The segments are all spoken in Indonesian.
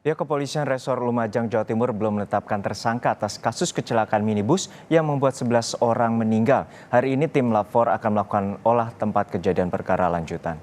Pihak kepolisian Resor Lumajang, Jawa Timur belum menetapkan tersangka atas kasus kecelakaan minibus yang membuat 11 orang meninggal. Hari ini tim Lapor akan melakukan olah tempat kejadian perkara lanjutan.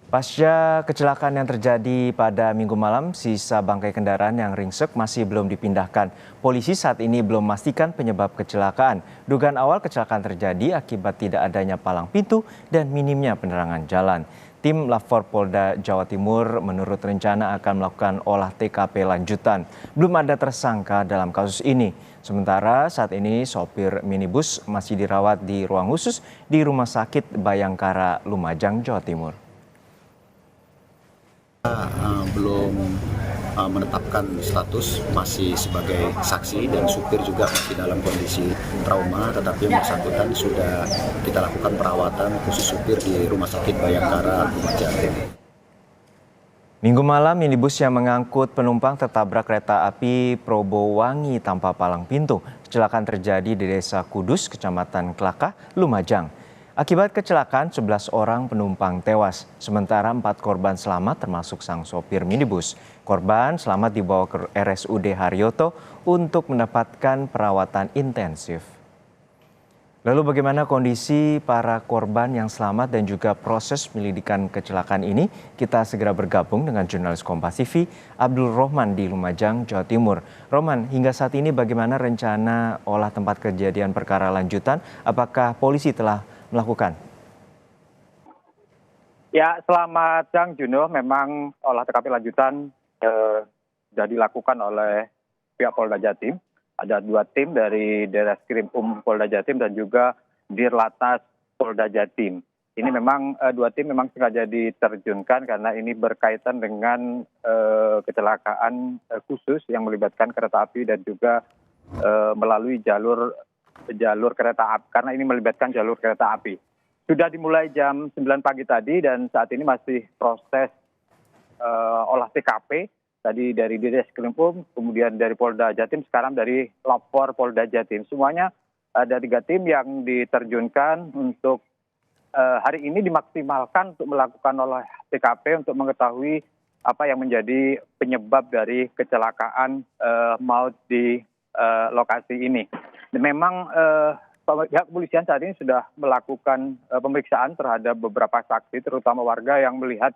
Pasca kecelakaan yang terjadi pada Minggu malam, sisa bangkai kendaraan yang ringsek masih belum dipindahkan. Polisi saat ini belum memastikan penyebab kecelakaan. Dugaan awal kecelakaan terjadi akibat tidak adanya palang pintu dan minimnya penerangan jalan. Tim Lapor Polda Jawa Timur menurut rencana akan melakukan olah TKP lanjutan. Belum ada tersangka dalam kasus ini. Sementara saat ini sopir minibus masih dirawat di ruang khusus di Rumah Sakit Bayangkara, Lumajang, Jawa Timur. Belum menetapkan status, masih sebagai saksi dan supir juga masih dalam kondisi trauma, tetapi yang bersangkutan sudah kita lakukan perawatan khusus supir di Rumah Sakit Bayangkara, Lumajang. Minggu malam, minibus yang mengangkut penumpang tertabrak kereta api Probowangi tanpa palang pintu. Kecelakaan terjadi di Desa Kudus, Kecamatan Klakah, Lumajang. Akibat kecelakaan, 11 orang penumpang tewas, sementara 4 korban selamat termasuk sang sopir minibus. Korban selamat dibawa ke RSUD Haryoto untuk mendapatkan perawatan intensif. Lalu bagaimana kondisi para korban yang selamat dan juga proses penyelidikan kecelakaan ini? Kita segera bergabung dengan jurnalis Kompas TV, Abdul Rohman di Lumajang, Jawa Timur. Rohman, hingga saat ini bagaimana rencana olah tempat kejadian perkara lanjutan? Apakah polisi telah melakukan? Ya, selamat siang Juno. Memang olah TKP lanjutan sudah dilakukan oleh pihak Polda Jatim. Ada 2 tim dari Ditreskrim Polda Jatim dan juga Dirlantas Polda Jatim. Ini memang 2 tim memang sengaja diterjunkan karena ini berkaitan dengan kecelakaan khusus yang melibatkan kereta api dan juga melalui jalur kereta api, karena ini melibatkan jalur kereta api. Sudah dimulai jam 9 pagi tadi dan saat ini masih proses olah TKP. Tadi dari Ditreskrim, kemudian dari Polda Jatim, sekarang dari Lapor Polda Jatim. Semuanya ada 3 tim yang diterjunkan untuk hari ini dimaksimalkan untuk melakukan olah TKP untuk mengetahui apa yang menjadi penyebab dari kecelakaan maut di lokasi ini. Memang pihak kepolisian saat ini sudah melakukan pemeriksaan terhadap beberapa saksi, terutama warga yang melihat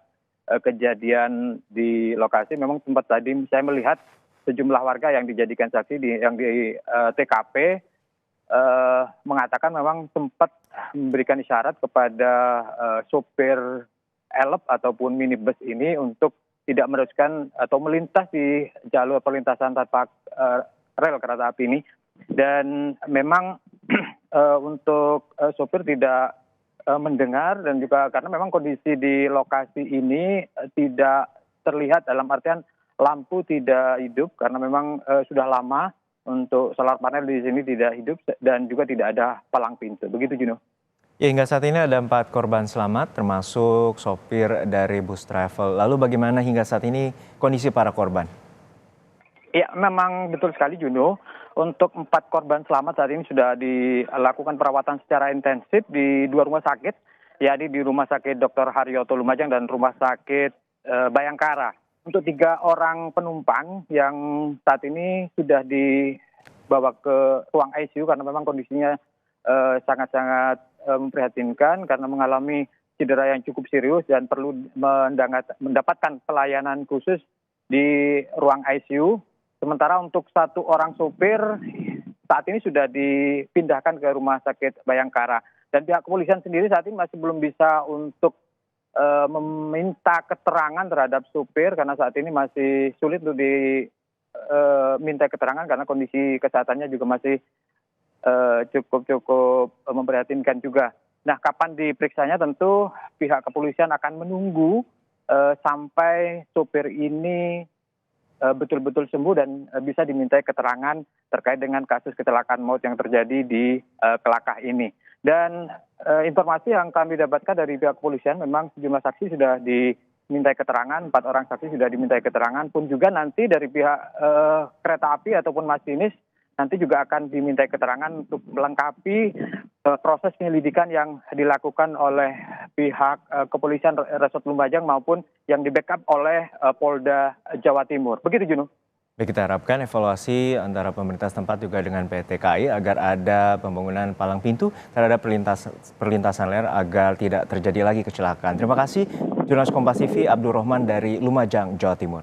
kejadian di lokasi. Memang sempat tadi saya melihat sejumlah warga yang dijadikan saksi di TKP mengatakan memang sempat memberikan isyarat kepada sopir elep ataupun minibus ini untuk tidak meneruskan atau melintas di jalur perlintasan tanpa rel kereta api ini. Dan memang untuk sopir tidak mendengar dan juga karena memang kondisi di lokasi ini tidak terlihat, dalam artian lampu tidak hidup karena memang sudah lama untuk solar panel di sini tidak hidup dan juga tidak ada palang pintu. Begitu Juno. Ya, hingga saat ini ada 4 korban selamat termasuk sopir dari bus travel. Lalu bagaimana hingga saat ini kondisi para korban? Ya, memang betul sekali Juno. Untuk 4 korban selamat saat ini sudah dilakukan perawatan secara intensif di 2 rumah sakit, yakni di Rumah Sakit Dr. Haryoto Lumajang dan Rumah Sakit Bayangkara. Untuk 3 orang penumpang yang saat ini sudah dibawa ke ruang ICU karena memang kondisinya sangat-sangat memprihatinkan karena mengalami cedera yang cukup serius dan perlu mendapatkan pelayanan khusus di ruang ICU. Sementara untuk 1 orang sopir saat ini sudah dipindahkan ke Rumah Sakit Bayangkara. Dan pihak kepolisian sendiri saat ini masih belum bisa untuk meminta keterangan terhadap sopir karena saat ini masih sulit untuk diminta keterangan karena kondisi kesehatannya juga masih cukup memprihatinkan juga. Nah, kapan diperiksanya tentu pihak kepolisian akan menunggu sampai sopir ini betul-betul sembuh dan bisa dimintai keterangan terkait dengan kasus kecelakaan maut yang terjadi di Klakah ini. Dan informasi yang kami dapatkan dari pihak kepolisian memang sejumlah saksi sudah dimintai keterangan, 4 orang saksi sudah dimintai keterangan, pun juga nanti dari pihak kereta api ataupun masinis nanti juga akan dimintai keterangan untuk melengkapi proses penyelidikan yang dilakukan oleh pihak kepolisian Resort Lumajang maupun yang di-backup oleh Polda Jawa Timur. Begitu, Juno. Baik, kita harapkan evaluasi antara pemerintah setempat juga dengan PT KAI agar ada pembangunan palang pintu terhadap perlintasan ler agar tidak terjadi lagi kecelakaan. Terima kasih, Jurnalis Kompas TV Abdul Rahman dari Lumajang, Jawa Timur.